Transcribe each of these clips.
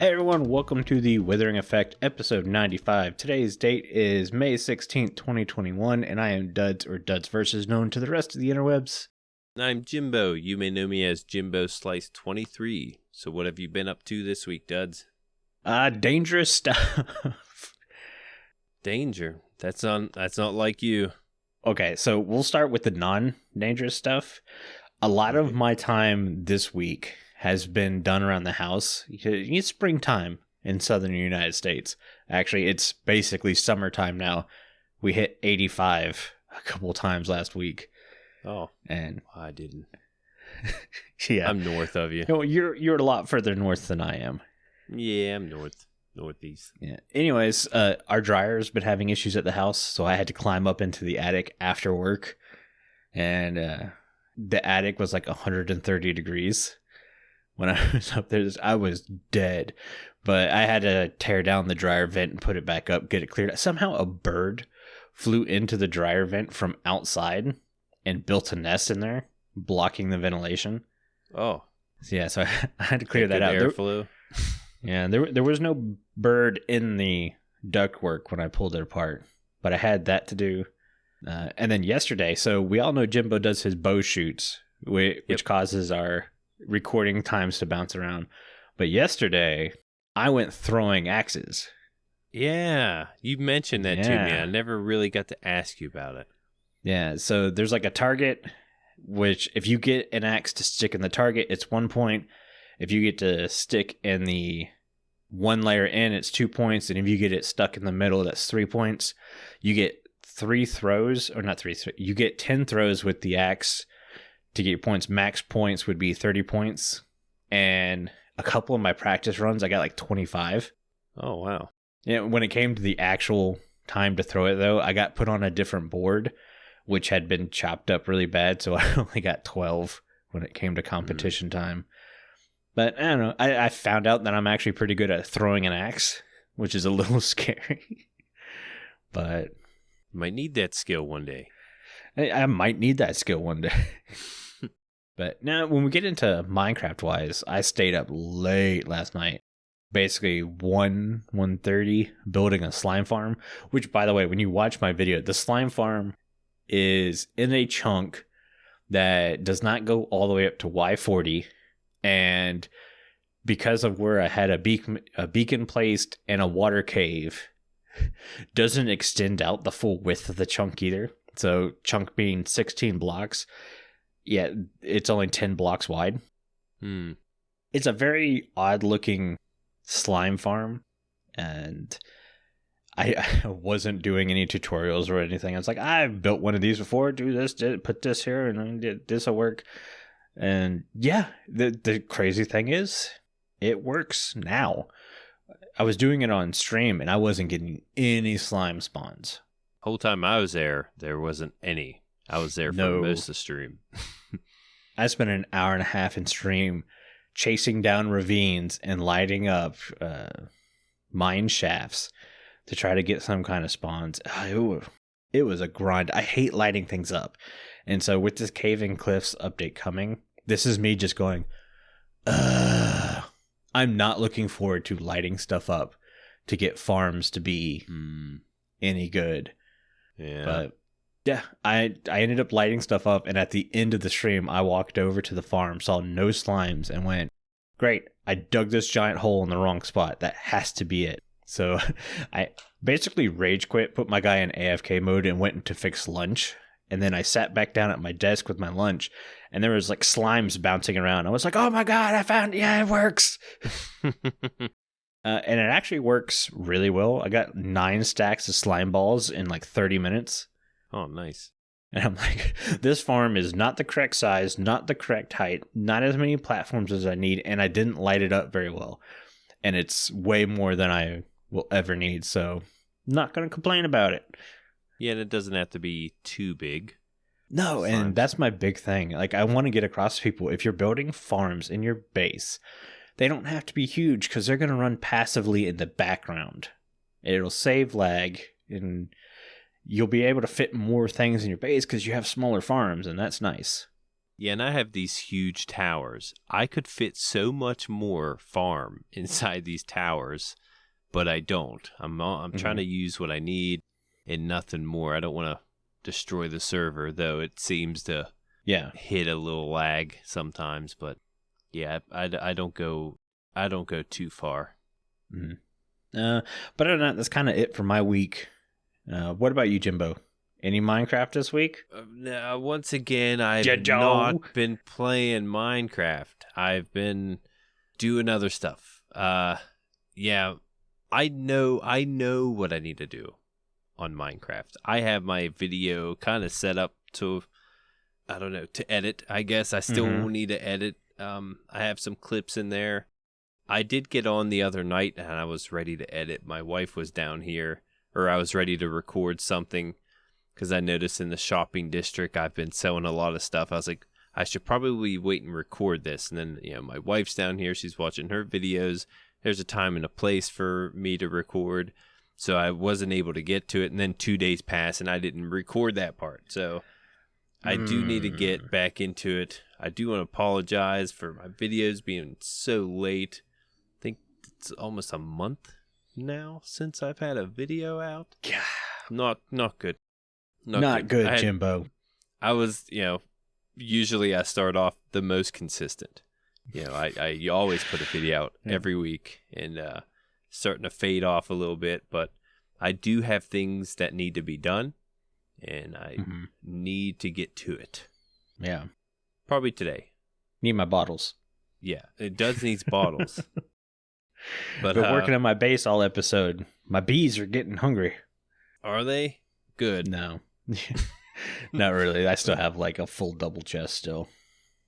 Hey everyone, welcome to the Withering Effect, episode 95. Today's date is May 16th, 2021, and I am Duds, or Duds Versus, known to the rest of the interwebs. I'm Jimbo. You may know me as Jimbo Slice 23. So what have you been up to this week, Duds? Dangerous stuff. Danger. That's not like you. Okay, so we'll start with the non-dangerous stuff. A lot of my time this week has been done around the house. It's springtime in southern United States. Actually, it's basically summertime now. We hit 85 a couple times last week. Oh, and I didn't. Yeah, I'm north of you. No, you're a lot further north than I am. Yeah, I'm northeast. Yeah. Anyways, our dryer's been having issues at the house, so I had to climb up into the attic after work, and the attic was like 130 degrees. When I was up there, I was dead. But I had to tear down the dryer vent and put it back up, get it cleared. Somehow a bird flew into the dryer vent from outside and built a nest in there, blocking the ventilation. Oh. Yeah, so I had to clear that out. Airflow. Yeah, there was no bird in the ductwork when I pulled it apart. But I had that to do. And then yesterday, so we all know Jimbo does his bow shoots, which causes our recording times to bounce around. But yesterday I went throwing axes. Yeah, you mentioned that to me. I never really got to ask you about it. Yeah, so there's like a target, which if you get an axe to stick in the target, it's 1 point. If you get to stick in the one layer in, it's 2 points. And if you get it stuck in the middle, that's 3 points. You get 3 throws, or not 3, you get 10 throws with the axe to get your points. Max points would be 30 points. And a couple of my practice runs, I got like 25. Oh, wow. Yeah, when it came to the actual time to throw it, though, I got put on a different board, which had been chopped up really bad. So I only got 12 when it came to competition time. But I don't know. I found out that I'm actually pretty good at throwing an axe, which is a little scary. But you might need that skill one day. I might need that skill one day. But now, when we get into Minecraft-wise, I stayed up late last night. Basically, 1:30 building a slime farm. Which, by the way, when you watch my video, the slime farm is in a chunk that does not go all the way up to Y40. And because of where I had a beacon placed and a water cave, doesn't extend out the full width of the chunk either. So chunk being 16 blocks, yeah, it's only 10 blocks wide. It's a very odd looking slime farm, and I wasn't doing any tutorials or anything. I was like, I've built one of these before, do this, put this here, and this will work. And yeah, the crazy thing is, it works now. I was doing it on stream, and I wasn't getting any slime spawns. Whole time I was there wasn't any. I was there for most of the stream. I spent an hour and a half in stream chasing down ravines and lighting up mine shafts to try to get some kind of spawns. It was a grind. I hate lighting things up. And so with this Caving Cliffs update coming, this is me just going, I'm not looking forward to lighting stuff up to get farms to be any good. Yeah. But yeah, I ended up lighting stuff up, and at the end of the stream, I walked over to the farm, saw no slimes, and went, great, I dug this giant hole in the wrong spot. That has to be it. So I basically rage quit, put my guy in AFK mode, and went to fix lunch. And then I sat back down at my desk with my lunch, and there was like slimes bouncing around. I was like, oh my God, I found, it works. And it actually works really well. I got 9 stacks of slime balls in like 30 minutes. Oh, nice. And I'm like, this farm is not the correct size, not the correct height, not as many platforms as I need, and I didn't light it up very well. And it's way more than I will ever need, so not going to complain about it. Yeah, and it doesn't have to be too big. No, farms. And that's my big thing. Like, I want to get across to people, if you're building farms in your base, they don't have to be huge because they're going to run passively in the background. It'll save lag, and you'll be able to fit more things in your base because you have smaller farms, and that's nice. Yeah, and I have these huge towers. I could fit so much more farm inside these towers, but I don't. I'm trying to use what I need and nothing more. I don't want to destroy the server, though it seems to hit a little lag sometimes. But yeah, I don't go too far. Mm-hmm. But other than that, that's kind of it for my week. What about you, Jimbo? Any Minecraft this week? No, once again, I've not been playing Minecraft. I've been doing other stuff. Yeah, I know what I need to do on Minecraft. I have my video kind of set up to, I don't know, to edit. I guess I still need to edit. I have some clips in there. I did get on the other night and I was ready to edit. My wife was down here, or I was ready to record something because I noticed in the shopping district I've been selling a lot of stuff. I was like, I should probably wait and record this. And then, my wife's down here. She's watching her videos. There's a time and a place for me to record. So I wasn't able to get to it. And then 2 days passed and I didn't record that part. So I do need to get back into it. I do want to apologize for my videos being so late. I think it's almost a month now since I've had a video out. Yeah. Not good. Not good, Jimbo. I was, usually I start off the most consistent. I always put a video out every week and starting to fade off a little bit, but I do have things that need to be done and I need to get to it. Yeah. Probably today. Need my bottles. Yeah, it does need bottles. But been working on my base all episode. My bees are getting hungry. Are they? Good. No. Not really. I still have like a full double chest still.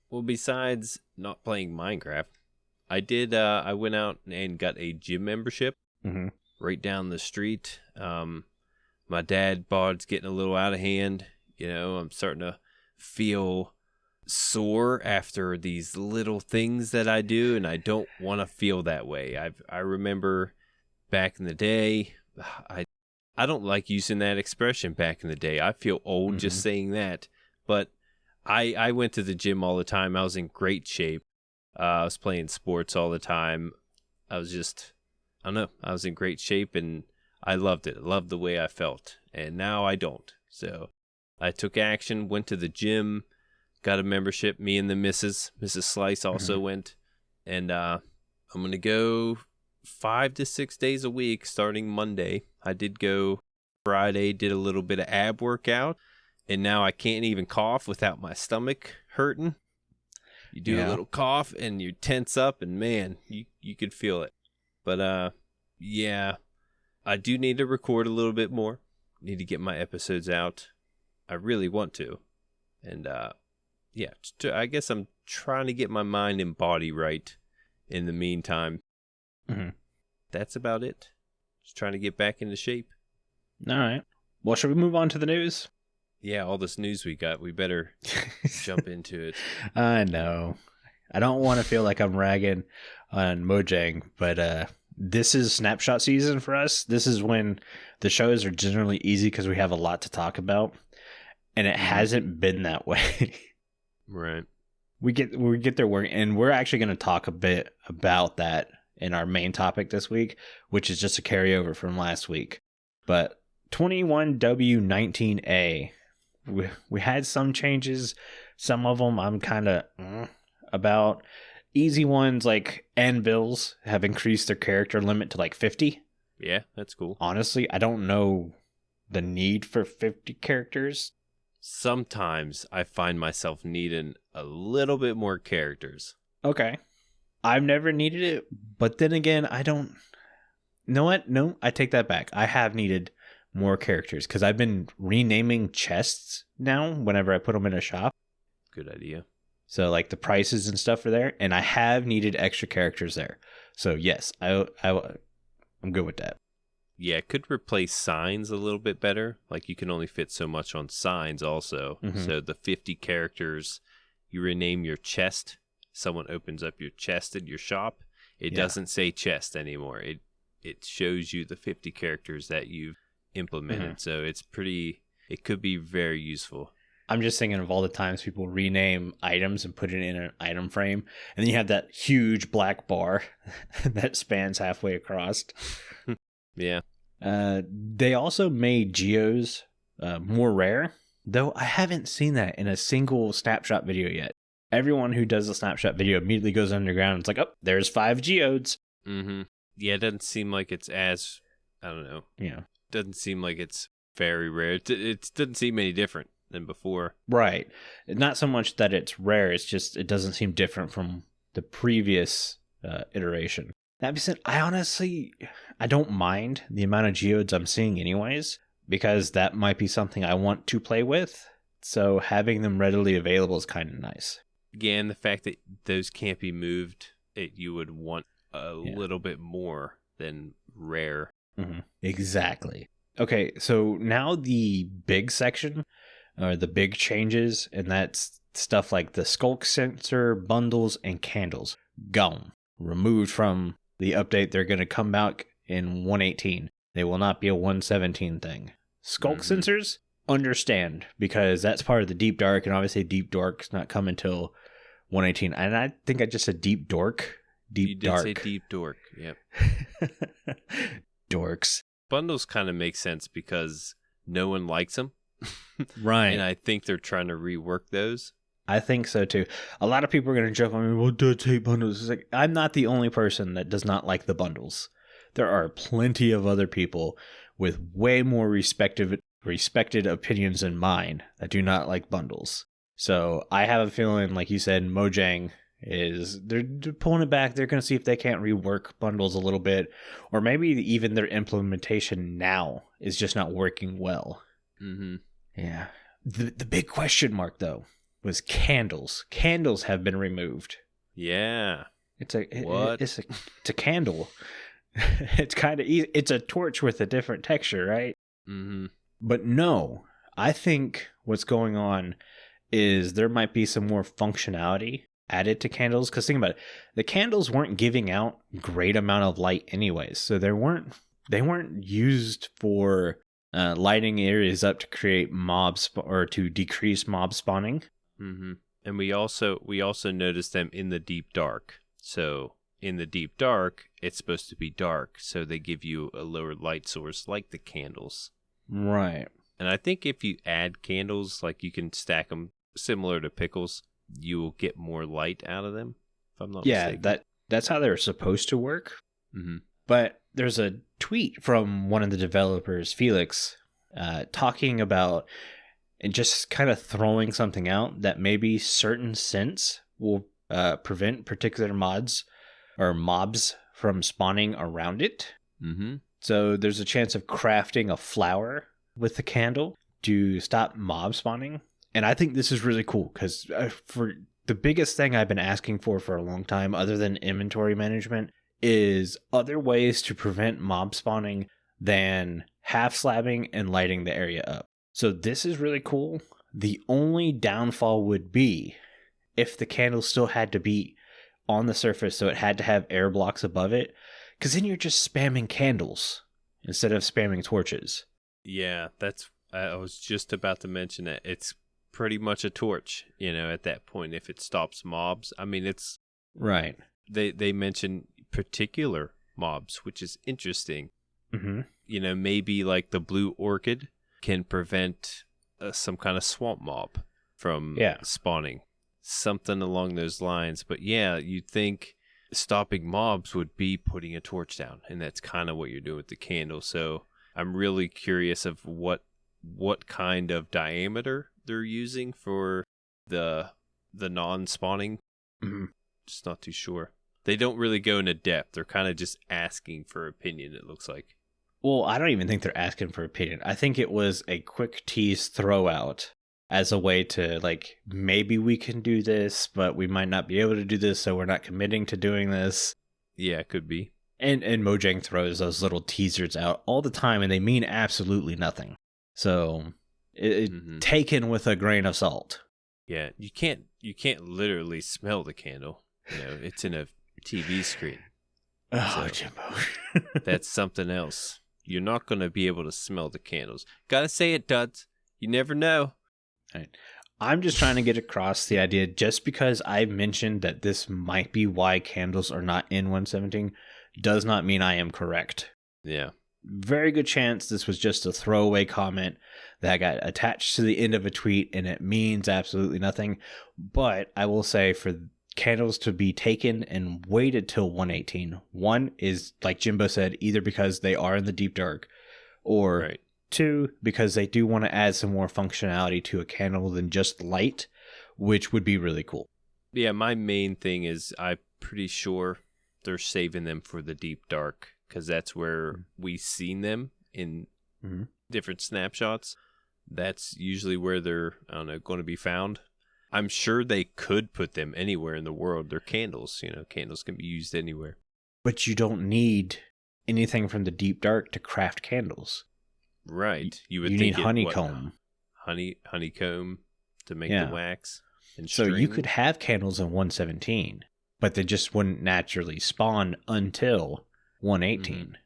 Well, besides not playing Minecraft, I went out and got a gym membership right down the street. My dad bod's getting a little out of hand. I'm starting to feel sore after these little things that I do, and I don't want to feel that way. I remember back in the day, I don't like using that expression back in the day. I feel old just saying that. But I went to the gym all the time. I was in great shape. I was playing sports all the time. I was just, I don't know. I was in great shape and I loved it. I loved the way I felt. And now I don't. So I took action, went to the gym, got a membership. Me and the Mrs. Slice also went. And I'm going to go 5 to 6 days a week starting Monday. I did go Friday, did a little bit of ab workout, and now I can't even cough without my stomach hurting. You do a little cough and you tense up, and man, you could feel it. But yeah, I do need to record a little bit more. Need to get my episodes out. I really want to. And yeah, I guess I'm trying to get my mind and body right in the meantime. That's about it. Just trying to get back into shape. All right. Well, should we move on to the news? Yeah, all this news we got, we better jump into it. I know. I don't want to feel like I'm ragging on Mojang, but this is snapshot season for us. This is when the shows are generally easy because we have a lot to talk about, and it hasn't been that way. Right. We get their work, and we're actually going to talk a bit about that in our main topic this week, which is just a carryover from last week. But 21W19A, we had some changes. Some of them I'm kind of about. Easy ones like Anvils have increased their character limit to like 50. Yeah, that's cool. Honestly, I don't know the need for 50 characters. Sometimes I find myself needing a little bit more characters. Okay. I've never needed it, but then again, I don't... You know what? No, I take that back. I have needed more characters because I've been renaming chests now whenever I put them in a shop. Good idea. So like the prices and stuff are there, and I have needed extra characters there. So yes, I'm good with that. Yeah, it could replace signs a little bit better. Like you can only fit so much on signs also. So the 50 characters, you rename your chest. Someone opens up your chest at your shop. It doesn't say chest anymore. It shows you the 50 characters that you've implemented. So it's pretty, it could be very useful. I'm just thinking of all the times people rename items and put it in an item frame. And then you have that huge black bar that spans halfway across. Yeah. They also made geos more rare, though I haven't seen that in a single snapshot video yet. Everyone who does a snapshot video immediately goes underground and it's like, oh, there's 5 geodes. Mm-hmm. Yeah, it doesn't seem like it's as, I don't know. Yeah. Doesn't seem like it's very rare. It doesn't seem any different than before. Right. Not so much that it's rare, it's just it doesn't seem different from the previous iteration. That being said, I don't mind the amount of geodes I'm seeing anyways, because that might be something I want to play with. So having them readily available is kind of nice. Again, the fact that those can't be moved, you would want a little bit more than rare. Mm-hmm. Exactly. Okay, so now the big section, or the big changes, and that's stuff like the Sculk sensor, bundles, and candles. Gone. Removed from the update. They're going to come back in 1.18. They will not be a 1.17 thing. Sculk sensors, understand, because that's part of the Deep Dark, and obviously Deep Dark's not coming until 1.18. And I think I just said Deep Dork. Deep Dark. You did say Deep Dork, yep. Dorks. Bundles kind of make sense because no one likes them. Right. And I think they're trying to rework those. I think so too. A lot of people are going to joke on me, well, dudes hate bundles. It's like, I'm not the only person that does not like the bundles. There are plenty of other people with way more respected opinions than mine that do not like bundles. So I have a feeling, like you said, Mojang they're pulling it back. They're going to see if they can't rework bundles a little bit, or maybe even their implementation now is just not working well. Mm-hmm. Yeah. The big question mark though was candles. Candles have been removed. Yeah. It's a candle. It's kind of easy. It's a torch with a different texture, right? Mm-hmm. But no, I think what's going on is there might be some more functionality added to candles. Because think about it, the candles weren't giving out great amount of light anyways, so they weren't used for lighting areas up to create mobs or to decrease mob spawning. Mm-hmm. And we also noticed them in the Deep Dark. So in the Deep Dark, it's supposed to be dark, so they give you a lower light source like the candles. Right. And I think if you add candles, like you can stack them similar to pickles, you will get more light out of them, if I'm not mistaken. Yeah, that's how they're supposed to work. Mm-hmm. But there's a tweet from one of the developers, Felix, talking about and just kind of throwing something out that maybe certain scents will prevent particular mods or mobs from spawning around it. Mm-hmm. So there's a chance of crafting a flower with the candle to stop mob spawning. And I think this is really cool because for the biggest thing I've been asking for a long time, other than inventory management, is other ways to prevent mob spawning than half slabbing and lighting the area up. So this is really cool. The only downfall would be if the candle still had to be on the surface, so it had to have air blocks above it, because then you're just spamming candles instead of spamming torches. Yeah, I was just about to mention that. It's pretty much a torch, at that point, if it stops mobs. I mean, it's... Right. They mention particular mobs, which is interesting. Mm-hmm. Maybe like the blue orchid can prevent some kind of swamp mob from spawning. Something along those lines. But yeah, you'd think stopping mobs would be putting a torch down, and that's kind of what you're doing with the candle. So I'm really curious of what kind of diameter they're using for the non-spawning. Mm-hmm. Just not too sure. They don't really go into depth. They're kind of just asking for opinion, it looks like. Well, I don't even think they're asking for opinion. I think it was a quick tease throw out as a way to, like, maybe we can do this, but we might not be able to do this, so we're not committing to doing this. Yeah, it could be. And Mojang throws those little teasers out all the time, and they mean absolutely nothing. So, taken with a grain of salt. Yeah, you can't literally smell the candle. It's in a TV screen. Oh, Jimbo. That's something else. You're not going to be able to smell the candles. Gotta say it, duds. You never know. Right. I'm just trying to get across the idea, just because I mentioned that this might be why candles are not in 117 does not mean I am correct. Yeah. Very good chance this was just a throwaway comment that got attached to the end of a tweet and it means absolutely nothing. But I will say, for candles to be taken and waited till 118, one is, like Jimbo said, either because they are in the deep dark, or right. two, because they do want to add some more functionality to a candle than just light, which would be really cool. Yeah, my main thing is I'm pretty sure they're saving them for the deep dark, because that's where we've seen them in different snapshots. That's usually where they're, I don't know, going to be found. I'm sure they could put them anywhere in the world. They're candles. Candles can be used anywhere. But you don't need anything from the deep dark to craft candles. Right. You would you think need honeycomb. Honeycomb to make the wax. And so you could have candles in 117, but they just wouldn't naturally spawn until 118.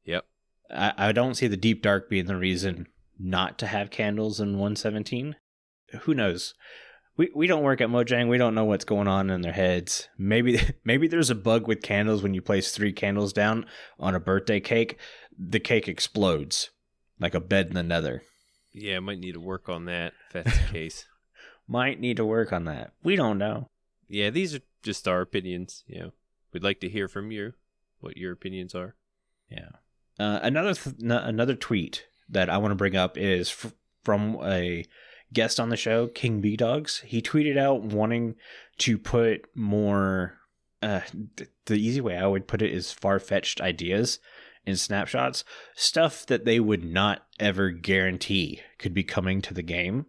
Yep. I don't see the deep dark being the reason not to have candles in 117. Who knows? We don't work at Mojang. We don't know what's going on in their heads. Maybe there's a bug with candles. When you place 3 candles down on a birthday cake, the cake explodes like a bed in the nether. Yeah, might need to work on that if that's the case. Might need to work on that. We don't know. Yeah, these are just our opinions. We'd like to hear from you what your opinions are. Yeah. Another tweet that I want to bring up is from a guest on the show, King B Dogs. He tweeted out wanting to put more, the easy way I would put it is far-fetched ideas in snapshots, stuff that they would not ever guarantee could be coming to the game.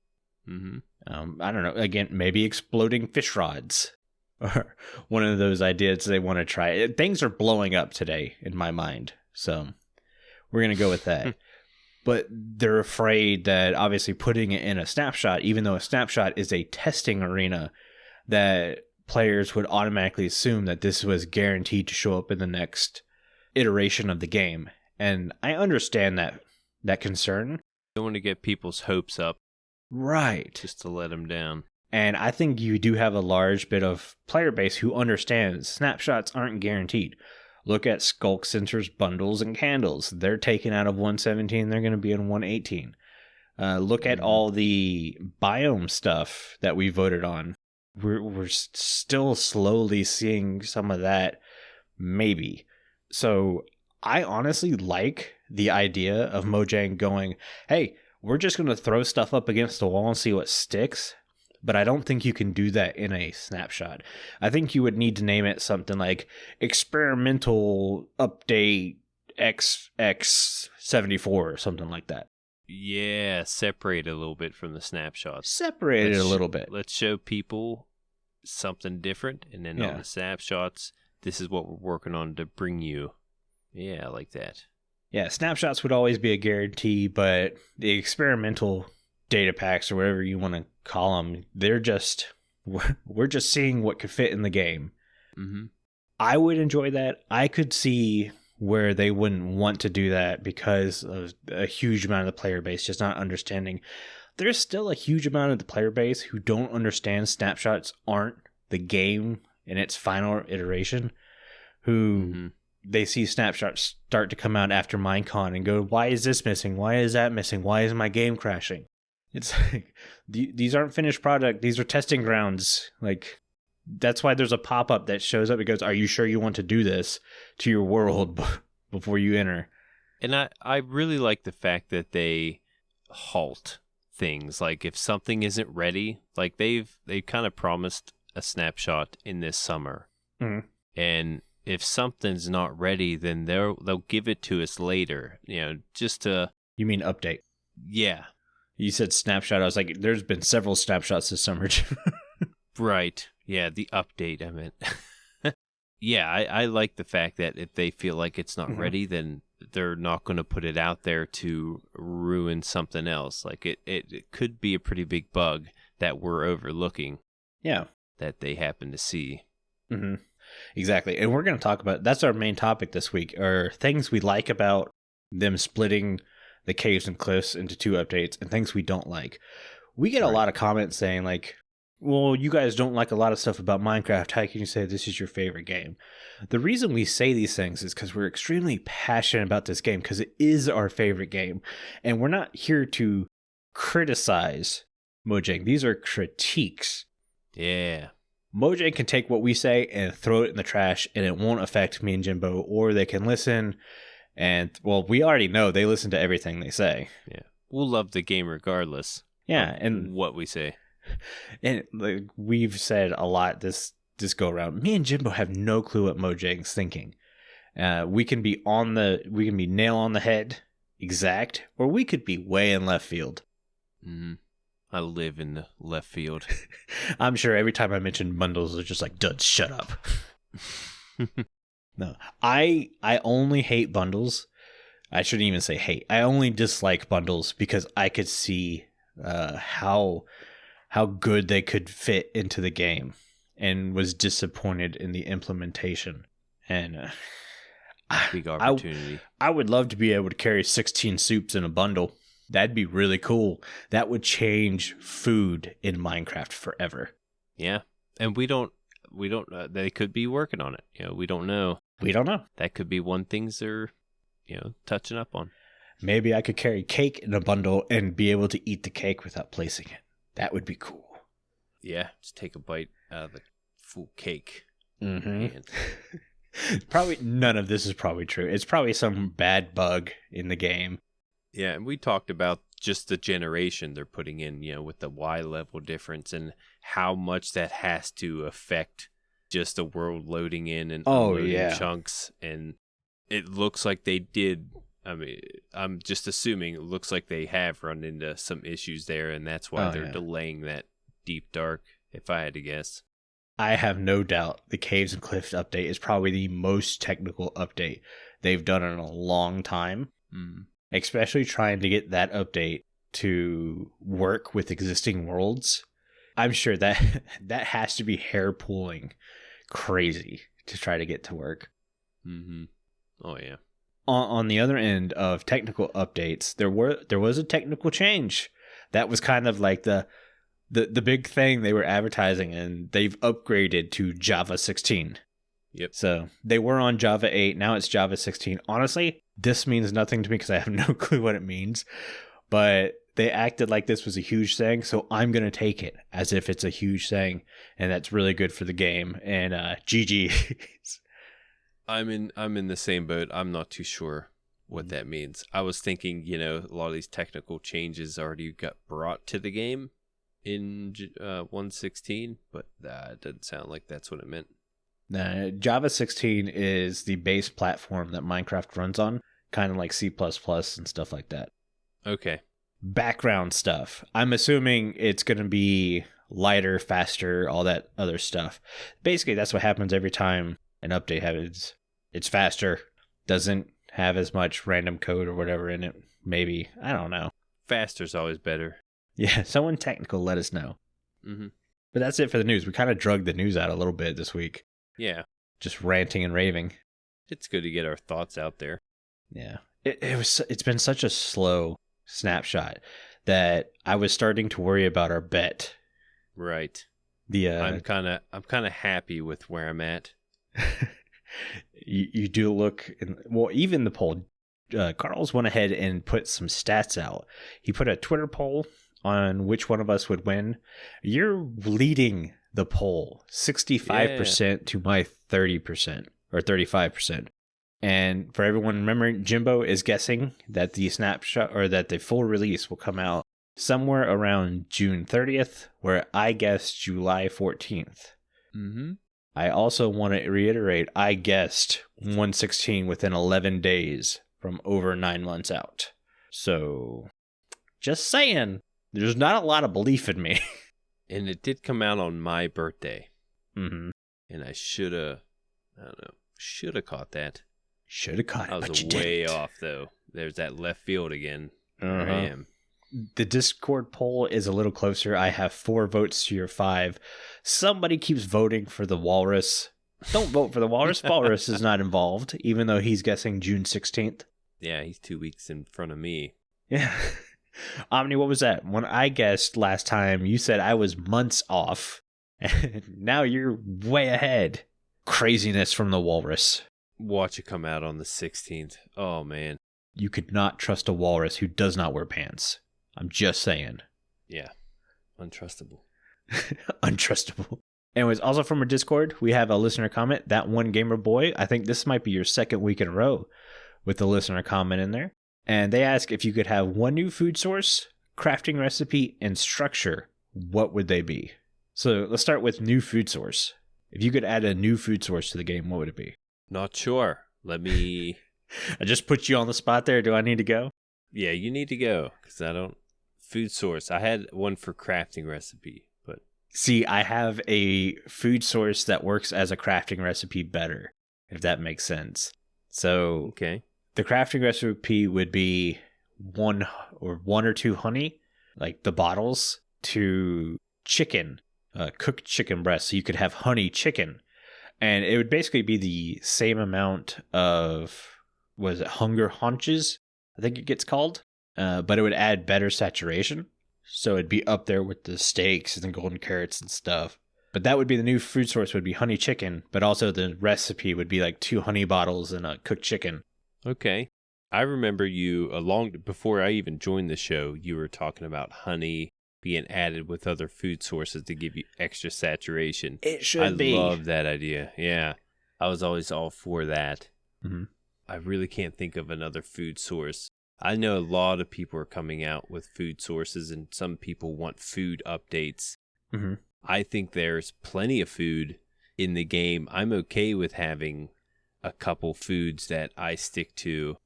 I don't know, again, maybe exploding fish rods, or one of those ideas they want to try. Things are blowing up today in my mind, so we're going to go with that. But they're afraid that obviously putting it in a snapshot, even though a snapshot is a testing arena, that players would automatically assume that this was guaranteed to show up in the next iteration of the game. And I understand that concern. Don't want to get people's hopes up. Right. Just to let them down. And I think you do have a large bit of player base who understands snapshots aren't guaranteed. Look at Sculk sensors, bundles, and candles. They're taken out of 117. They're going to be in 118. Look at all the biome stuff that we voted on. We're still slowly seeing some of that, maybe. So I honestly like the idea of Mojang going, hey, we're just going to throw stuff up against the wall and see what sticks. But I don't think you can do that in a snapshot. I think you would need to name it something like experimental update XX74 or something like that. Yeah, separate it a little bit from the snapshots. Separate it a little bit. Let's show people something different, and then on the snapshots, this is what we're working on to bring you. Yeah, I like that. Yeah, snapshots would always be a guarantee, but the experimental data packs or whatever you want to call them, we're just seeing what could fit in the game. I would enjoy that. I could see where they wouldn't want to do that because of a huge amount of the player base just not understanding. There's still a huge amount of the player base who don't understand snapshots aren't the game in its final iteration, who they see snapshots start to come out after Minecon and go, why is this missing? Why is that missing? Why is my game crashing? It's like, these aren't finished product. These are testing grounds. Like, that's why there's a pop-up that shows up. It goes, are you sure you want to do this to your world before you enter? And I really like the fact that they halt things. Like, if something isn't ready, like they've kind of promised a snapshot in this summer. And if something's not ready, then they'll give it to us later. Just to... You mean update? Yeah. You said snapshot. I was like, there's been several snapshots this summer. Right. Yeah, the update, I meant. Yeah, I like the fact that if they feel like it's not ready, then they're not going to put it out there to ruin something else. Like, it could be a pretty big bug that we're overlooking. Yeah. That they happen to see. Exactly. And we're going to talk about, that's our main topic this week, are things we like about them splitting the caves and cliffs into 2 updates and things we don't like. We get a lot of comments saying like, well, you guys don't like a lot of stuff about Minecraft. How can you say this is your favorite game? The reason we say these things is because we're extremely passionate about this game because it is our favorite game. And we're not here to criticize Mojang. These are critiques. Yeah. Mojang can take what we say and throw it in the trash and it won't affect me and Jimbo, or they can listen and, well, we already know they listen to everything they say. Yeah. We'll love the game regardless. Yeah. And what we say. And like we've said a lot this go around. Me and Jimbo have no clue what Mojang's thinking. We can be nail on the head, exact, or we could be way in left field. Mm-hmm. I live in the left field. I'm sure every time I mention bundles, they're just like, "Dude, shut up." No, I only hate bundles. I shouldn't even say hate. I only dislike bundles because I could see how good they could fit into the game and was disappointed in the implementation. And big opportunity. I would love to be able to carry 16 soups in a bundle. That'd be really cool. That would change food in Minecraft forever. Yeah. And we don't they could be working on it. We don't know. We don't know. That could be one things they're, touching up on. Maybe I could carry cake in a bundle and be able to eat the cake without placing it. That would be cool. Yeah, just take a bite out of the full cake. Mm-hmm. Probably none of this is probably true. It's probably some bad bug in the game. Yeah, and we talked about just the generation they're putting in, with the Y level difference and how much that has to affect just the world loading in and unloading chunks. And it looks like they did. I mean, I'm just assuming it looks like they have run into some issues there, and that's why they're delaying that Deep Dark, if I had to guess. I have no doubt the Caves and Cliffs update is probably the most technical update they've done in a long time. Especially trying to get that update to work with existing worlds. I'm sure that has to be hair pulling crazy to try to get to work. Mm-hmm. Oh, yeah. On the other end of technical updates, there was a technical change. That was kind of like the big thing they were advertising, and they've upgraded to Java 16. Yep. So they were on Java 8, now it's Java 16. Honestly, this means nothing to me because I have no clue what it means. But they acted like this was a huge thing, so I'm going to take it as if it's a huge thing, and that's really good for the game. And GG. I'm in the same boat. I'm not too sure what that means. I was thinking, a lot of these technical changes already got brought to the game in 1.16, but it doesn't sound like that's what it meant. Java 16 is the base platform that Minecraft runs on, kind of like C++ and stuff like that. Okay. Background stuff. I'm assuming it's going to be lighter, faster, all that other stuff. Basically, that's what happens every time an update happens. It's faster, doesn't have as much random code or whatever in it. Maybe. I don't know. Faster's always better. Yeah, someone technical let us know. Mm-hmm. But that's it for the news. We kind of drugged the news out a little bit this week. Yeah. Just ranting and raving. It's good to get our thoughts out there. Yeah. It's been such a slow snapshot that I was starting to worry about our bet. Right. I'm kind of happy with where I'm at. You do look, even the poll, Carl's went ahead and put some stats out. He put a Twitter poll on which one of us would win. You're leading the poll 65% to my 30% or 35%. And for everyone, remember, Jimbo is guessing that the snapshot or that the full release will come out somewhere around June 30th, where I guessed July 14th. Mm-hmm. I also want to reiterate, I guessed 1.16 within 11 days from over 9 months out. So, just saying, there's not a lot of belief in me. And it did come out on my birthday. Mm-hmm. And I should have caught that. Should have caught it, but you didn't. I was way off, though. There's that left field again. There I am. The Discord poll is a little closer. I have 4 votes to your 5. Somebody keeps voting for the Walrus. Don't vote for the Walrus. Walrus is not involved, even though he's guessing June 16th. Yeah, he's 2 weeks in front of me. Yeah. Omni, what was that? When I guessed last time, you said I was months off. And now you're way ahead. Craziness from the walrus. Watch it come out on the 16th. Oh, man. You could not trust a walrus who does not wear pants. I'm just saying. Yeah. Untrustable. Untrustable. Anyways, also from our Discord, we have a listener comment. That one gamer boy, I think this might be your second week in a row with the listener comment in there. And they ask if you could have one new food source, crafting recipe, and structure, what would they be? So let's start with new food source. If you could add a new food source to the game, what would it be? Not sure. Let me... I just put you on the spot there. Do I need to go? Yeah, you need to go, because I don't... Food source. I had one for crafting recipe, but... See, I have a food source that works as a crafting recipe better, if that makes sense. So... Okay. The crafting recipe would be one or two honey, like the bottles, to chicken, cooked chicken breast. So you could have honey chicken. And it would basically be the same amount of, was it hunger haunches? I think it gets called. But it would add better saturation. So it'd be up there with the steaks and the golden carrots and stuff. But that would be the new food source, would be honey chicken. But also the recipe would be like 2 honey bottles and a cooked chicken. Okay. I remember you, before I even joined the show, you were talking about honey being added with other food sources to give you extra saturation. It should be. I love that idea. Yeah. I was always all for that. Mm-hmm. I really can't think of another food source. I know a lot of people are coming out with food sources, and some people want food updates. Mm-hmm. I think there's plenty of food in the game. I'm okay with having a couple foods that I stick to.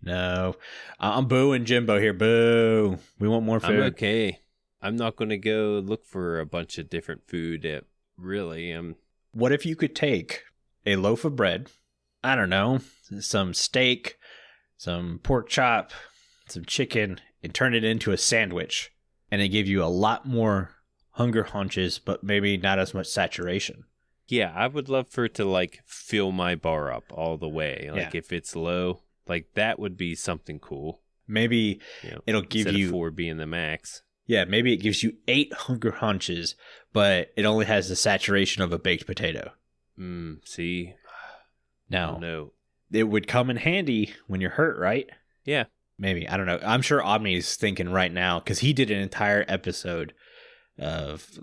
No, I'm booing Jimbo here. Boo. We want more food. I'm okay. I'm not going to go look for a bunch of different food. Really, What if you could take a loaf of bread, I don't know, some steak, some pork chop, some chicken, and turn it into a sandwich, and it give you a lot more hunger haunches, but maybe not as much saturation? Yeah, I would love for it to like fill my bar up all the way. Like if it's low, like that would be something cool. Maybe it'll give you 4 being the max. Yeah, maybe it gives you 8 hunger haunches, but it only has the saturation of a baked potato. See? Now, no. It would come in handy when you're hurt, right? Yeah. Maybe. I don't know. I'm sure Omni's thinking right now, because he did an entire episode of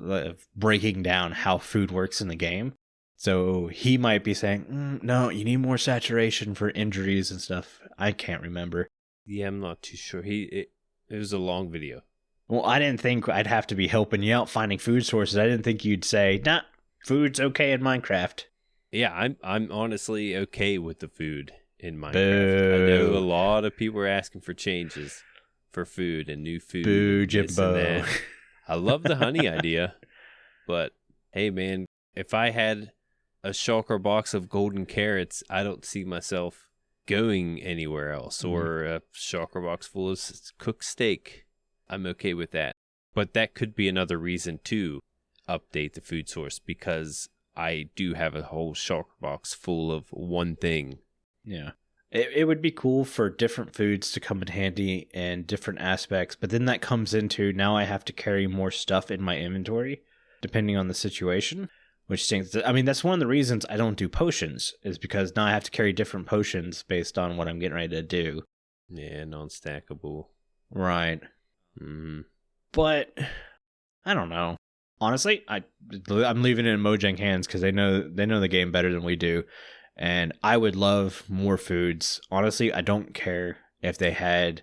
breaking down how food works in the game. So he might be saying, no, you need more saturation for injuries and stuff. I can't remember. Yeah, I'm not too sure. It was a long video. Well, I didn't think I'd have to be helping you out finding food sources. I didn't think you'd say, nah, food's okay in Minecraft. Yeah, I'm honestly okay with the food in Minecraft. Boo. I know a lot of people are asking for changes for food and new food. Boo, and this Jimbo. and that. I love the honey idea, but hey, man, if I had a shulker box of golden carrots, I don't see myself going anywhere else, or a shulker box full of cooked steak. I'm okay with that. But that could be another reason to update the food source, because I do have a whole shulker box full of one thing. Yeah. It would be cool for different foods to come in handy in different aspects, but then that comes into now I have to carry more stuff in my inventory, depending on the situation, which stinks. I mean, that's one of the reasons I don't do potions, is because now I have to carry different potions based on what I'm getting ready to do. Yeah, non-stackable. Right. Mm-hmm. But I don't know. Honestly, I'm leaving it in Mojang hands because they know the game better than we do. And I would love more foods. Honestly, I don't care if they had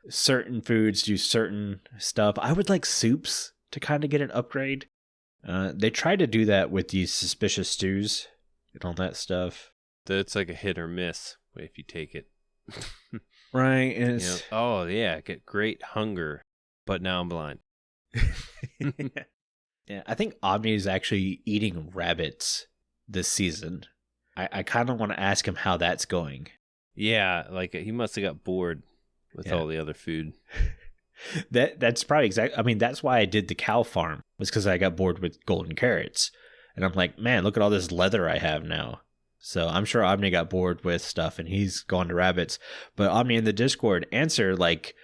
certain foods do certain stuff. I would like soups to kind of get an upgrade. They tried to do that with these suspicious stews and all that stuff. That's like a hit or miss if you take it. Right. And oh, yeah, get great hunger, but now I'm blind. Yeah, I think Aubni is actually eating rabbits this season. I kind of want to ask him how that's going. Yeah, like he must have got bored with all the other food. That's probably exactly. I mean, that's why I did the cow farm, was because I got bored with golden carrots, and I'm like, man, look at all this leather I have now. So I'm sure Aubni got bored with stuff, and he's gone to rabbits. But Aubni in the Discord, answer, like,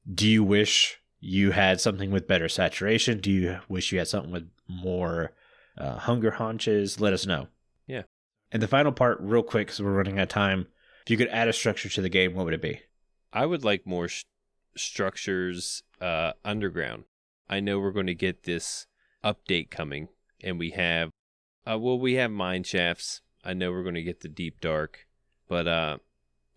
Do you wish you had something with better saturation? Do you wish you had something with more hunger haunches? Let us know. Yeah. And the final part, real quick, because we're running out of time. If you could add a structure to the game, what would it be? I would like more structures underground. I know we're going to get this update coming, and we have mine shafts. I know we're going to get the deep dark, but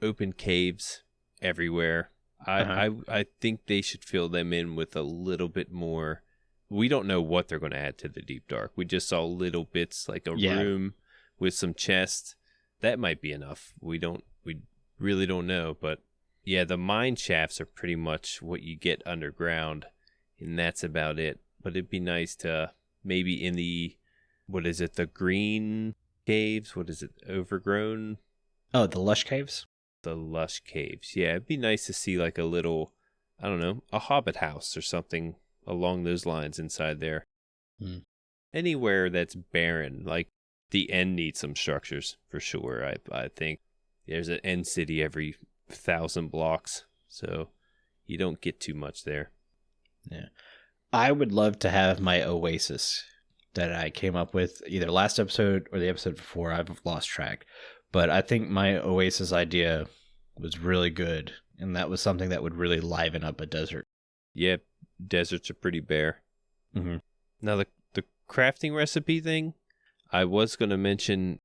open caves everywhere. I think they should fill them in with a little bit more. We don't know what they're going to add to the deep dark. We just saw little bits like a room with some chests. That might be enough. We really don't know, but yeah, the mine shafts are pretty much what you get underground, and that's about it. But it'd be nice to maybe in the the green caves? What is it? Overgrown? Oh, the lush caves? The lush caves. Yeah, it'd be nice to see like a little, I don't know, a hobbit house or something along those lines inside there. Anywhere that's barren, like the end needs some structures for sure. I think there's an end city every 1,000 blocks, so you don't get too much there. Yeah, I would love to have my oasis that I came up with either last episode or the episode before. I've lost track. But I think my oasis idea was really good, and that was something that would really liven up a desert. Yeah, deserts are pretty bare. Mm-hmm. Now, the crafting recipe thing, I was going to mention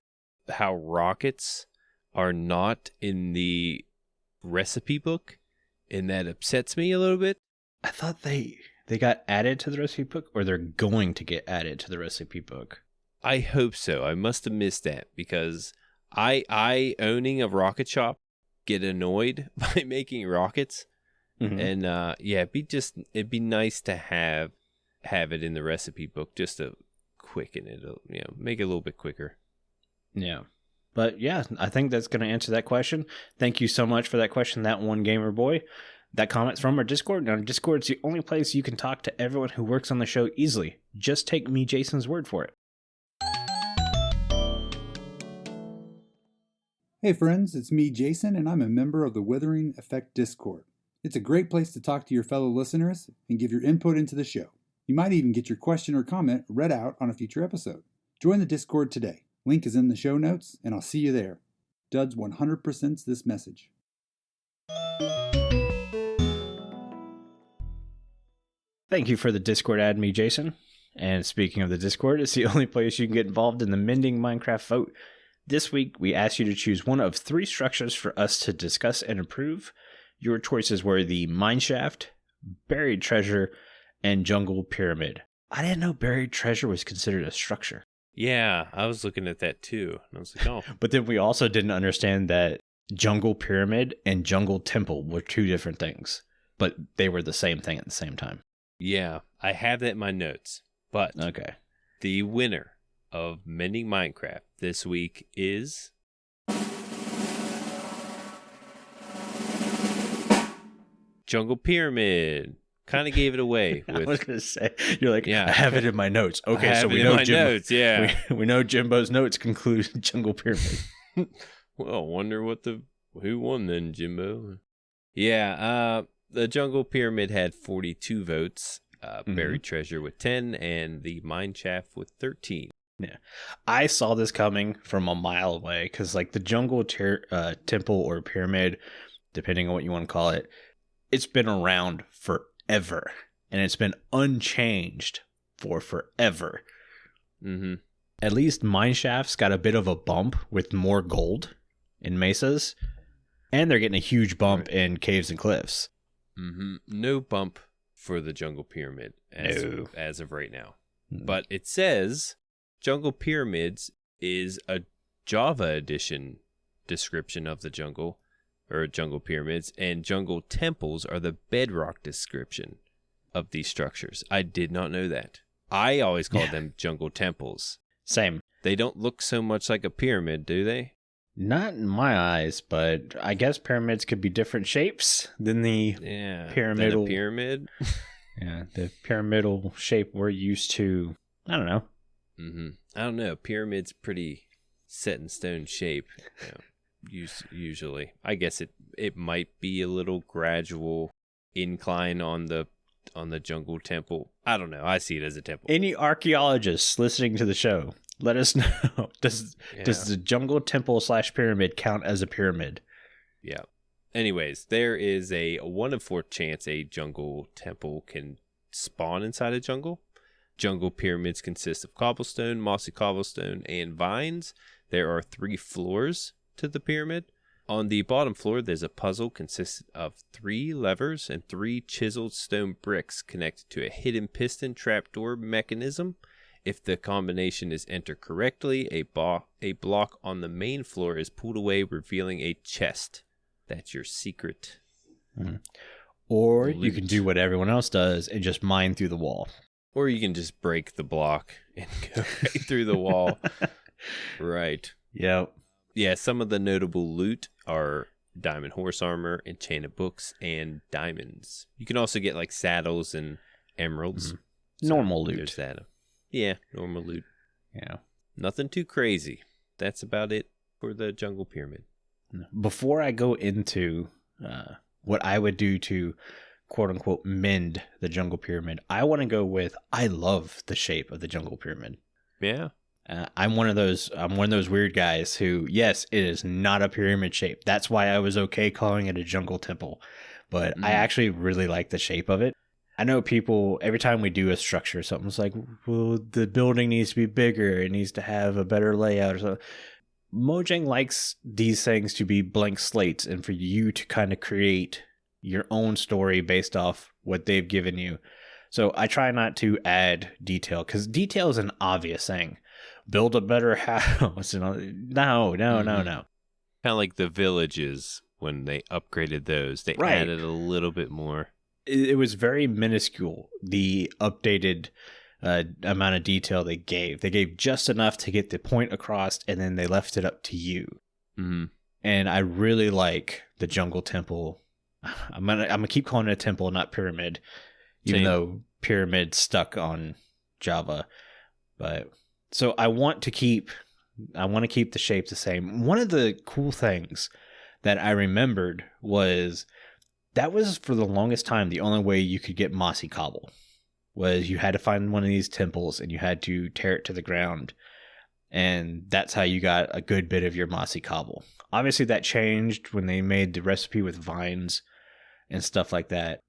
how rockets are not in the recipe book, and that upsets me a little bit. I thought they got added to the recipe book, or they're going to get added to the recipe book. I hope so. I must have missed that, because I owning a rocket shop get annoyed by making rockets. Mm-hmm. And it'd be nice to have it in the recipe book just to quicken it, make it a little bit quicker. Yeah. But yeah, I think that's going to answer that question. Thank you so much for that question, that one gamer boy. That comment's from our Discord. Now, Discord's the only place you can talk to everyone who works on the show easily. Just take me, Jason's word for it. Hey friends, it's me, Jason, and I'm a member of the Withering Effect Discord. It's a great place to talk to your fellow listeners and give your input into the show. You might even get your question or comment read out on a future episode. Join the Discord today. Link is in the show notes, and I'll see you there. Duds 100% this message. Thank you for the Discord add me, Jason. And speaking of the Discord, it's the only place you can get involved in the Mending Minecraft vote. This week, we asked you to choose one of 3 structures for us to discuss and improve. Your choices were the Mineshaft, Buried Treasure, and Jungle Pyramid. I didn't know Buried Treasure was considered a structure. Yeah, I was looking at that too. And I was like, oh. But then we also didn't understand that Jungle Pyramid and Jungle Temple were 2 different things. But they were the same thing at the same time. Yeah, I have that in my notes. But okay, the winner of Mending Minecraft this week is Jungle Pyramid. Kind of gave it away. I was gonna say, you're like, yeah, I have it in my notes. Okay, so we know notes. Yeah, we know Jimbo's notes conclude Jungle Pyramid. Well, wonder who won then, Jimbo. Yeah, the Jungle Pyramid had 42 votes. Buried Treasure with 10, and the Mineshaft with 13. Yeah, I saw this coming from a mile away because, like, the Jungle Temple or Pyramid, depending on what you want to call it, it's been around forever, and it's been unchanged for forever. Mm-hmm. At least Mineshaft's got a bit of a bump with more gold in mesas, and they're getting a huge bump in caves and cliffs. Mm-hmm. No bump for the Jungle Pyramid as of right now. Mm-hmm. But it says Jungle Pyramids is a Java edition description of the jungle, or Jungle Pyramids, and Jungle Temples are the bedrock description of these structures. I did not know that. I always called them Jungle Temples. Same. They don't look so much like a pyramid, do they? Not in my eyes, but I guess pyramids could be different shapes than the pyramidal pyramid. Yeah, the pyramidal shape we're used to. I don't know. Mm-hmm. I don't know. Pyramid's pretty set in stone shape. Usually, I guess it might be a little gradual incline on the jungle temple. I don't know. I see it as a temple. Any archaeologists listening to the show, let us know. Does the jungle temple / pyramid count as a pyramid? Yeah. Anyways, there is a 1 in 4 chance a jungle temple can spawn inside a jungle. Jungle pyramids consist of cobblestone, mossy cobblestone, and vines. There are 3 floors to the pyramid. On the bottom floor, there's a puzzle consisting of 3 levers and 3 chiseled stone bricks connected to a hidden piston trapdoor mechanism. If the combination is entered correctly, a block on the main floor is pulled away, revealing a chest. That's your secret. Mm-hmm. Or loot. You can do what everyone else does and just mine through the wall. Or you can just break the block and go right through the wall. Right. Yep. Yeah, some of the notable loot are diamond horse armor, enchanted books, and diamonds. You can also get like saddles and emeralds. Mm-hmm. Normal loot. There's that. Yeah, normal loot. Yeah. Nothing too crazy. That's about it for the jungle pyramid. Before I go into what I would do to quote unquote mend the jungle pyramid, I want to go with I love the shape of the jungle pyramid. Yeah. I'm one of those weird guys who, yes, it is not a pyramid shape. That's why I was okay calling it a jungle temple. But I actually really like the shape of it. I know people, every time we do a structure, something's like, well, the building needs to be bigger. It needs to have a better layout or something. Mojang likes these things to be blank slates and for you to kind of create your own story based off what they've given you. So I try not to add detail because detail is an obvious thing. Build a better house. No. Kind of like the villages when they upgraded those. They added a little bit more. It was very minuscule, the updated amount of detail they gave. They gave just enough to get the point across, and then they left it up to you. Mm-hmm. And I really like the jungle temple. I'm gonna keep calling it a temple, not pyramid, even though pyramid stuck on Java. But so I want to keep the shape the same. One of the cool things that I remembered was that was for the longest time the only way you could get mossy cobble. Was you had to find one of these temples and you had to tear it to the ground. And that's how you got a good bit of your mossy cobble. Obviously that changed when they made the recipe with vines and stuff like that.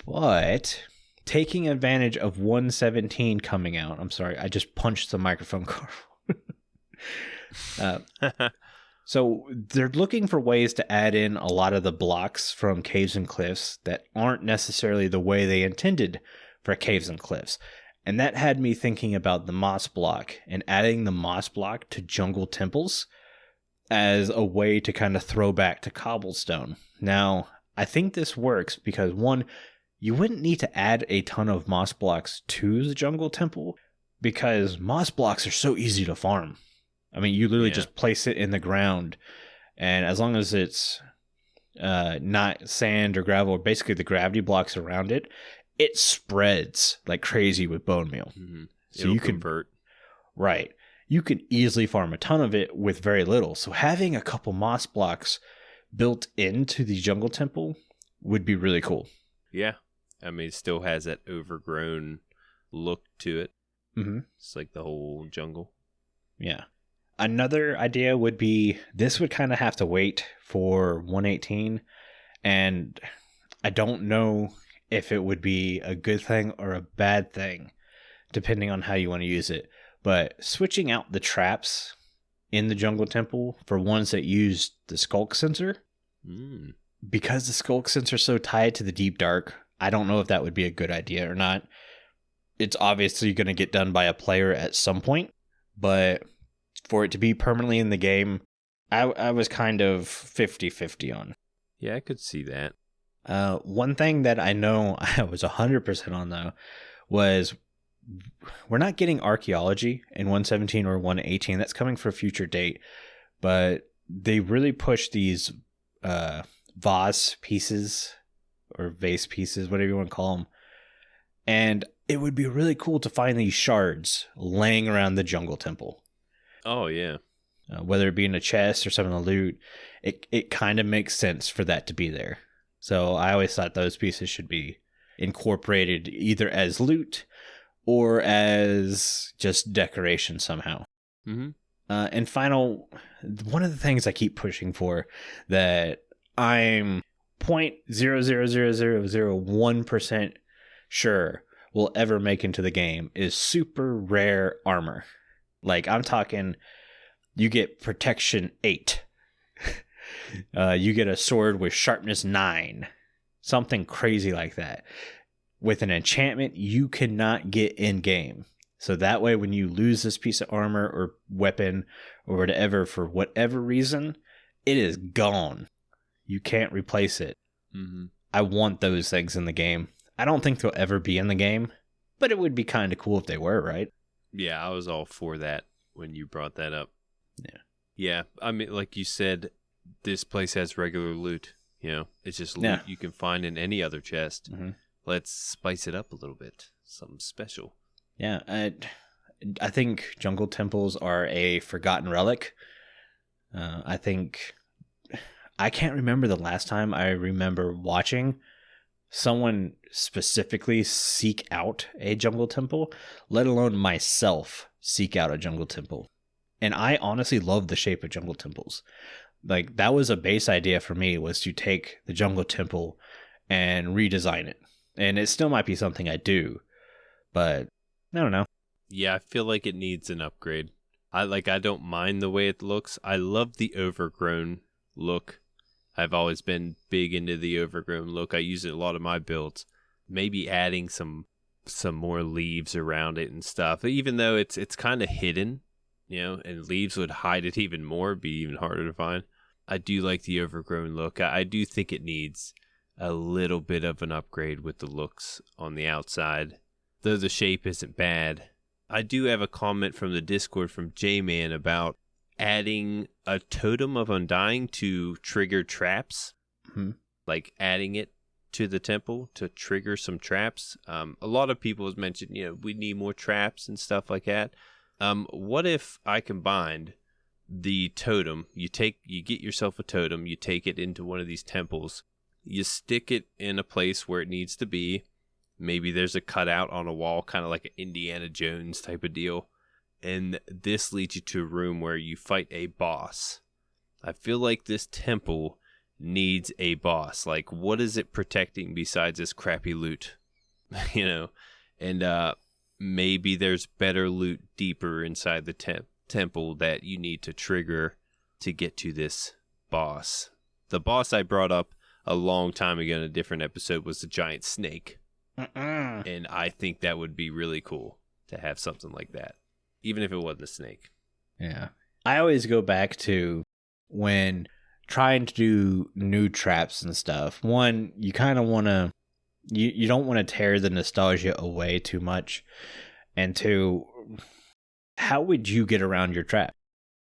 But taking advantage of 1.17 coming out. I'm sorry, I just punched the microphone cord. So they're looking for ways to add in a lot of the blocks from Caves and Cliffs that aren't necessarily the way they intended for Caves and Cliffs. And that had me thinking about the moss block and adding the moss block to jungle temples as a way to kind of throw back to cobblestone. Now, I think this works because, one, you wouldn't need to add a ton of moss blocks to the jungle temple because moss blocks are so easy to farm. I mean, you literally just place it in the ground, and as long as it's not sand or gravel, or basically the gravity blocks around it, it spreads like crazy with bone meal. Mm-hmm. So you can convert. Right. You can easily farm a ton of it with very little. So having a couple moss blocks built into the jungle temple would be really cool. Yeah. I mean, it still has that overgrown look to it. Mm-hmm. It's like the whole jungle. Yeah. Another idea would be this would kind of have to wait for 118. And I don't know if it would be a good thing or a bad thing, depending on how you want to use it. But switching out the traps in the jungle temple for ones that use the Sculk sensor, because the Sculk sensor is so tied to the deep dark, I don't know if that would be a good idea or not. It's obviously going to get done by a player at some point, but for it to be permanently in the game, I was kind of 50-50 on. Yeah, I could see that. One thing that I know I was 100% on, though, was we're not getting archaeology in 117 or 118. That's coming for a future date. But they really push these vase pieces or vase pieces, whatever you want to call them. And it would be really cool to find these shards laying around the jungle temple. Oh, yeah. Whether it be in a chest or some of the loot, it kind of makes sense for that to be there. So I always thought those pieces should be incorporated either as loot or as just decoration somehow. Mm-hmm. And final, one of the things I keep pushing for that I'm 0.00001% sure will ever make into the game is super rare armor. Like, I'm talking, you get protection 8. You get a sword with sharpness 9. Something crazy like that. With an enchantment you cannot get in game. So that way, when you lose this piece of armor or weapon or whatever, for whatever reason, it is gone. You can't replace it. Mm-hmm. I want those things in the game. I don't think they'll ever be in the game, but it would be kind of cool if they were, right? Yeah, I was all for that when you brought that up. Yeah. Yeah, I mean, like you said, this place has regular loot. You know, it's just loot you can find in any other chest. Mm-hmm. Let's spice it up a little bit. Something special. Yeah, I think jungle temples are a forgotten relic. I think I can't remember the last time I remember watching someone specifically seek out a jungle temple, let alone myself seek out a jungle temple. And I honestly love the shape of jungle temples. Like, that was a base idea for me, was to take the jungle temple and redesign it. And it still might be something I do, but I don't know. Yeah, I feel like it needs an upgrade. I don't mind the way it looks. I love the overgrown look. I've always been big into the overgrown look. I use it in a lot of my builds. Maybe adding some more leaves around it and stuff. Even though it's kind of hidden, you know, and leaves would hide it even more, be even harder to find. I do like the overgrown look. I do think it needs a little bit of an upgrade with the looks on the outside. Though the shape isn't bad. I do have a comment from the Discord from J-Man about adding a totem of undying to trigger traps. Mm-hmm. Like adding it to the temple to trigger some traps. A lot of people have mentioned, you know, we need more traps and stuff like that. What if I combined the totem? You get yourself a totem, you take it into one of these temples, you stick it in a place where it needs to be. Maybe there's a cutout on a wall, kind of like an Indiana Jones type of deal. And this leads you to a room where you fight a boss. I feel like this temple needs a boss. Like, what is it protecting besides this crappy loot? You know? And maybe there's better loot deeper inside the temple that you need to trigger to get to this boss. The boss I brought up a long time ago in a different episode was the giant snake. And I think that would be really cool to have something like that, even if it wasn't a snake. Yeah. I always go back to when trying to do new traps and stuff. One, you kind of want to, you don't want to tear the nostalgia away too much. And two, how would you get around your trap?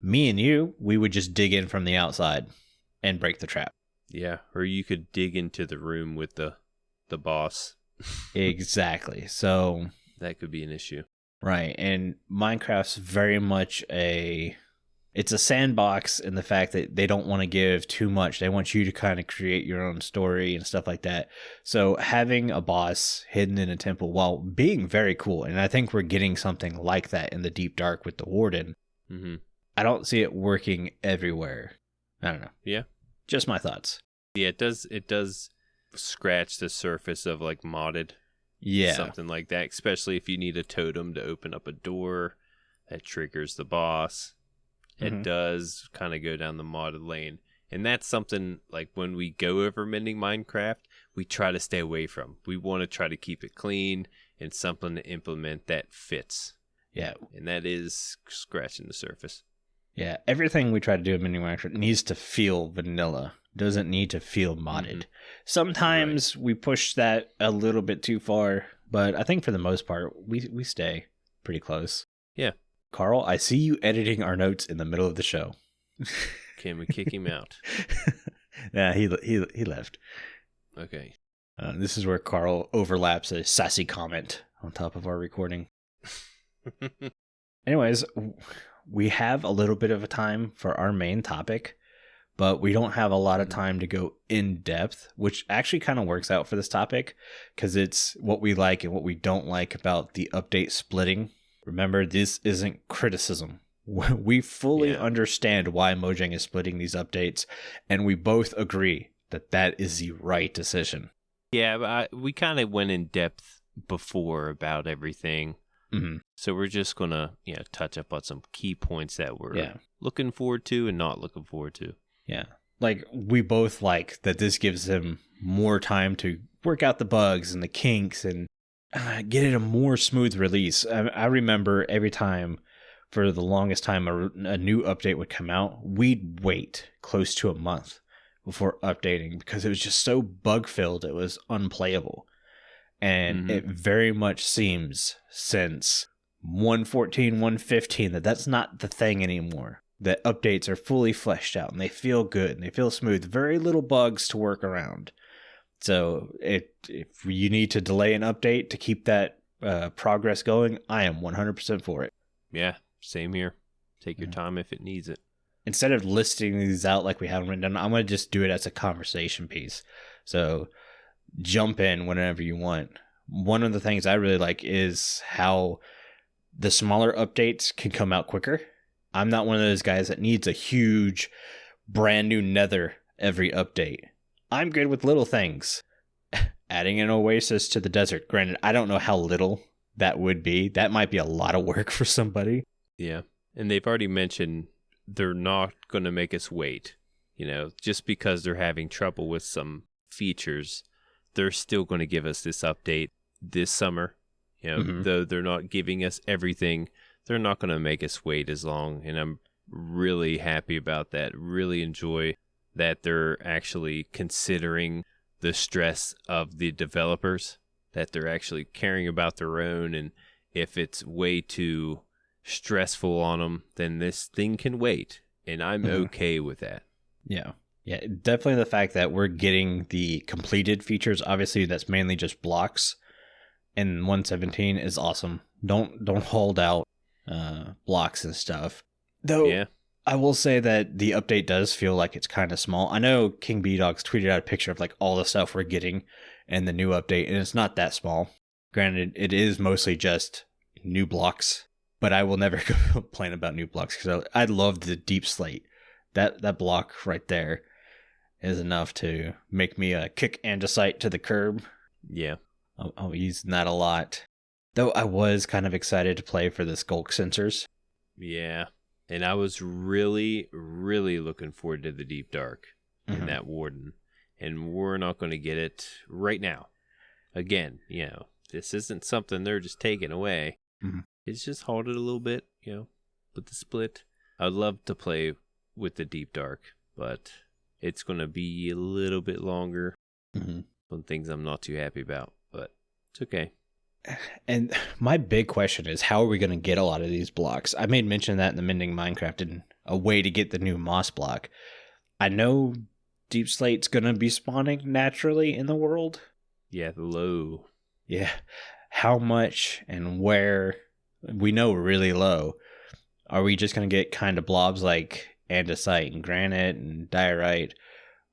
Me and you, we would just dig in from the outside and break the trap. Yeah, or you could dig into the room with the boss. Exactly. So that could be an issue. Right. And Minecraft's very much it's a sandbox in the fact that they don't want to give too much. They want you to kind of create your own story and stuff like that. So having a boss hidden in a temple, while being very cool, and I think we're getting something like that in the Deep Dark with the Warden, I don't see it working everywhere. I don't know. Yeah. Just my thoughts. Yeah, it does scratch the surface of like modded. Yeah. Something like that, especially if you need a totem to open up a door that triggers the boss. It does kind of go down the modded lane. And that's something like when we go over mending Minecraft, we try to stay away from. We want to try to keep it clean and something to implement that fits. Yeah. And that is scratching the surface. Yeah. Everything we try to do in mending Minecraft needs to feel vanilla. Doesn't need to feel modded. Sometimes we push that a little bit too far, but I think for the most part, we stay pretty close. Yeah. Carl, I see you editing our notes in the middle of the show. Can we kick him out? Nah, he left. Okay. This is where Carl overlaps a sassy comment on top of our recording. Anyways, we have a little bit of a time for our main topic, but we don't have a lot of time to go in depth, which actually kind of works out for this topic because it's what we like and what we don't like about the update splitting. Remember, this isn't criticism. We fully understand why Mojang is splitting these updates, and we both agree that that is the right decision. Yeah, but we kind of went in depth before about everything. Mm-hmm. So we're just going to touch up on some key points that we're looking forward to and not looking forward to. Yeah. Like, we both like that this gives them more time to work out the bugs and the kinks and get it a more smooth release. I remember every time, for the longest time, a new update would come out, we'd wait close to a month before updating because it was just so bug-filled it was unplayable. And it very much seems since 1.14, 1.15 that's not the thing anymore. That updates are fully fleshed out and they feel good and they feel smooth. Very little bugs to work around. So if you need to delay an update to keep that progress going, I am 100% for it. Yeah, same here. Take your time if it needs it. Instead of listing these out like we haven't written down, I'm going to just do it as a conversation piece. So jump in whenever you want. One of the things I really like is how the smaller updates can come out quicker. I'm not one of those guys that needs a huge brand new nether every update. I'm good with little things. Adding an oasis to the desert. Granted, I don't know how little that would be. That might be a lot of work for somebody. Yeah. And they've already mentioned they're not going to make us wait. Just because they're having trouble with some features, they're still going to give us this update this summer. Though they're not giving us everything, they're not going to make us wait as long. And I'm really happy about that. Really enjoy that they're actually considering the stress of the developers, that they're actually caring about their own. And if it's way too stressful on them, then this thing can wait. And I'm okay with that. Yeah. Yeah, definitely the fact that we're getting the completed features. Obviously, that's mainly just blocks. And 1.17 is awesome. Don't hold out blocks and stuff. Though, I will say that the update does feel like it's kind of small. I know King B-Dogs tweeted out a picture of like all the stuff we're getting in the new update, and it's not that small. Granted, it is mostly just new blocks, but I will never complain about new blocks because I love the deep slate. That block right there is enough to make me kick andesite to the curb. Yeah. I'll use that a lot. Though I was kind of excited to play for the Sculk sensors. Yeah. And I was really, really looking forward to the Deep Dark and that Warden. And we're not going to get it right now. Again, this isn't something they're just taking away. It's just halted a little bit, with the split. I'd love to play with the Deep Dark, but it's going to be a little bit longer. Some things I'm not too happy about, but it's okay. And my big question is, how are we going to get a lot of these blocks? I made mention of that in the Mending Minecraft and a way to get the new moss block. I know Deep Slate's going to be spawning naturally in the world. Yeah, low. Yeah. How much and where? We know really low. Are we just going to get kind of blobs like andesite and granite and diorite?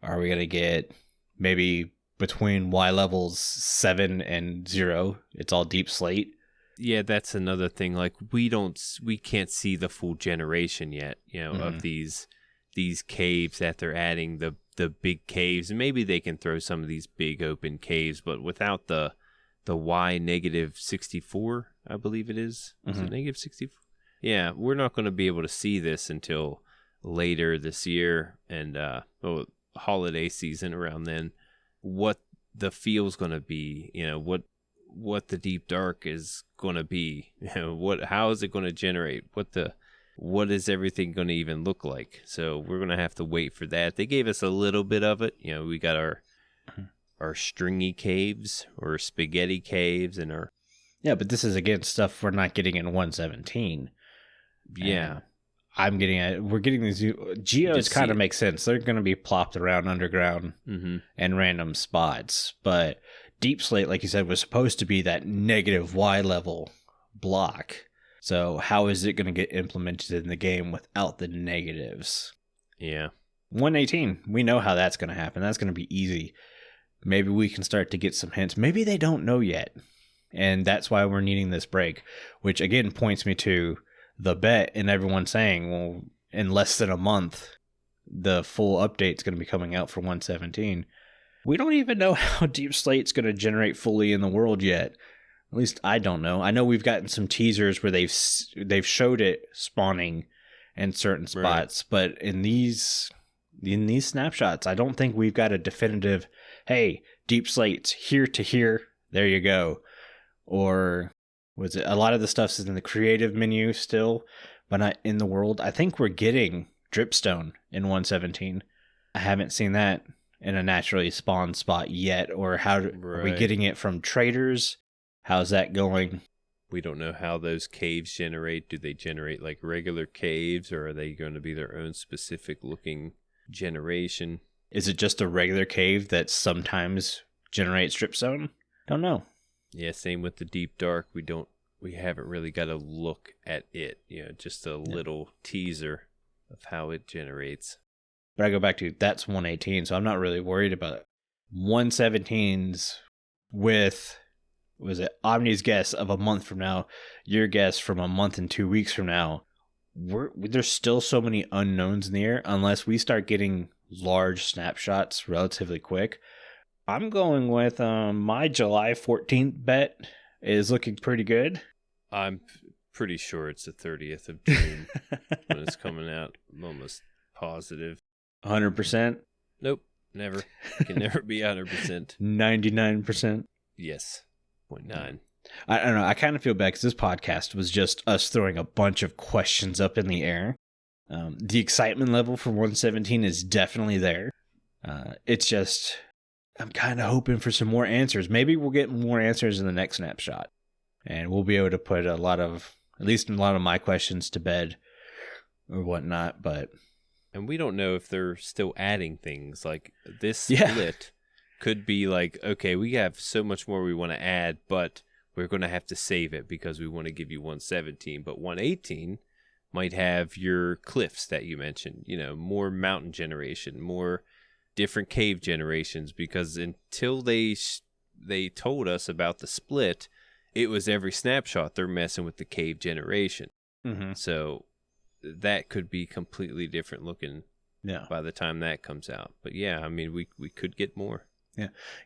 Are we going to get maybe between Y levels 7 and 0, it's all deep slate? Yeah, that's another thing. Like we can't see the full generation yet, of these caves that they're adding, the big caves. And maybe they can throw some of these big open caves, but without the Y -64, I believe it is. Is it -64? Yeah, we're not going to be able to see this until later this year and holiday season around then. What the feel's going to be, what the Deep Dark is going to be, how is it going to generate, what is everything going to even look like? So we're going to have to wait for that. They gave us a little bit of it. We got our stringy caves or spaghetti caves and our... Yeah, but this is, again, stuff we're not getting in 1.17. Yeah. We're getting these geos kind of make sense. They're going to be plopped around underground in random spots. But Deep Slate, like you said, was supposed to be that negative Y level block. So how is it going to get implemented in the game without the negatives? Yeah. 118, we know how that's going to happen. That's going to be easy. Maybe we can start to get some hints. Maybe they don't know yet. And that's why we're needing this break, which again points me to the bet and everyone saying, well, in less than a month, the full update's going to be coming out for 117. We don't even know how Deep Slate's going to generate fully in the world yet. At least I don't know. I know we've gotten some teasers where they've showed it spawning in certain spots, right. But in these snapshots, I don't think we've got a definitive, hey, Deep Slate's here to here, there you go. Or was it a lot of the stuff's in the creative menu still, but not in the world? I think we're getting dripstone in 117. I haven't seen that in a naturally spawned spot yet. Or are we getting it from traders? How's that going? We don't know how those caves generate. Do they generate like regular caves, or are they going to be their own specific looking generation? Is it just a regular cave that sometimes generates dripstone? Don't know. Yeah, same with the deep dark. We haven't really got a look at it. Just a little teaser of how it generates. But I go back to, that's 118, so I'm not really worried about it. 117's with, was it Omni's guess of a month from now, your guess from a month and 2 weeks from now. There's still so many unknowns in the air unless we start getting large snapshots relatively quick. I'm going with my July 14th bet is looking pretty good. I'm pretty sure it's the 30th of June when it's coming out. I'm almost positive. 100%? Nope, never. Can never be 100%. 99%? Yes, 0.9. I don't know. I kind of feel bad because this podcast was just us throwing a bunch of questions up in the air. The excitement level for 117 is definitely there. It's just, I'm kind of hoping for some more answers. Maybe we'll get more answers in the next snapshot. And we'll be able to put at least a lot of my questions to bed or whatnot. And we don't know if they're still adding things. Like this split could be like, okay, we have so much more we want to add, but we're going to have to save it because we want to give you 117. But 118 might have your cliffs that you mentioned, more mountain generation, more different cave generations, because until they told us about the split, it was every snapshot they're messing with the cave generation. Mm-hmm. So that could be completely different looking by the time that comes out. But yeah, I mean, we could get more.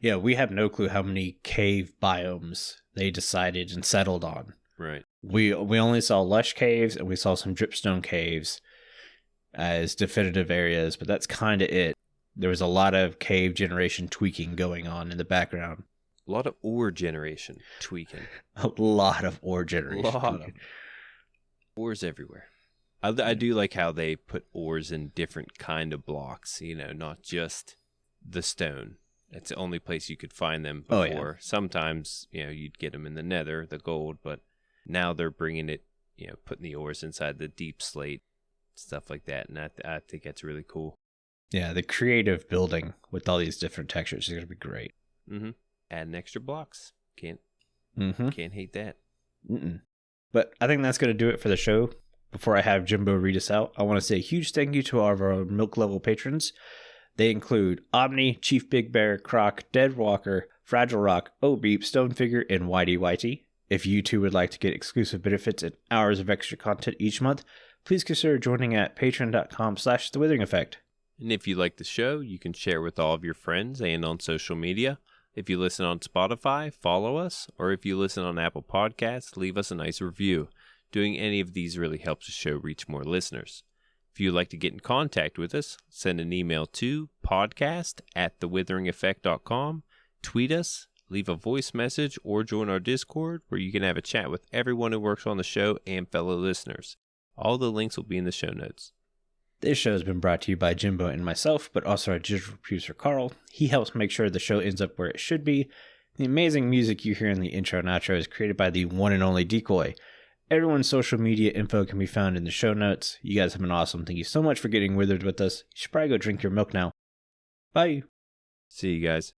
Yeah, we have no clue how many cave biomes they decided and settled on. Right. We only saw lush caves and we saw some dripstone caves as definitive areas, but that's kind of it. There was a lot of cave generation tweaking going on in the background. A lot of ore generation tweaking. A lot of ore generation. Ores everywhere. I do like how they put ores in different kind of blocks, not just the stone. It's the only place you could find them before. Oh, yeah. Sometimes, you'd get them in the nether, the gold, but now they're bringing it, putting the ores inside the deep slate, stuff like that. And I think that's really cool. Yeah, the creative building with all these different textures is going to be great. Mm-hmm. Adding extra blocks. Can't hate that. Mm-mm. But I think that's going to do it for the show. Before I have Jimbo read us out, I want to say a huge thank you to all of our milk level patrons. They include Aubni, ChiefBigBear, Crock, DeadWalker, FragileRock, ohbeep, StoneFigure, and YDYT. If you too would like to get exclusive benefits and hours of extra content each month, please consider joining at patreon.com/thewithering effect. And if you like the show, you can share with all of your friends and on social media. If you listen on Spotify, follow us. Or if you listen on Apple Podcasts, leave us a nice review. Doing any of these really helps the show reach more listeners. If you'd like to get in contact with us, send an email to podcast@thewitheringeffect.com, tweet us, leave a voice message, or join our Discord where you can have a chat with everyone who works on the show and fellow listeners. All the links will be in the show notes. This show has been brought to you by Jimbo and myself, but also our digital producer Carl. He helps make sure the show ends up where it should be. The amazing music you hear in the intro and outro is created by the one and only Decoy. Everyone's social media info can be found in the show notes. You guys have been awesome. Thank you so much for getting withered with us. You should probably go drink your milk now. Bye. See you guys.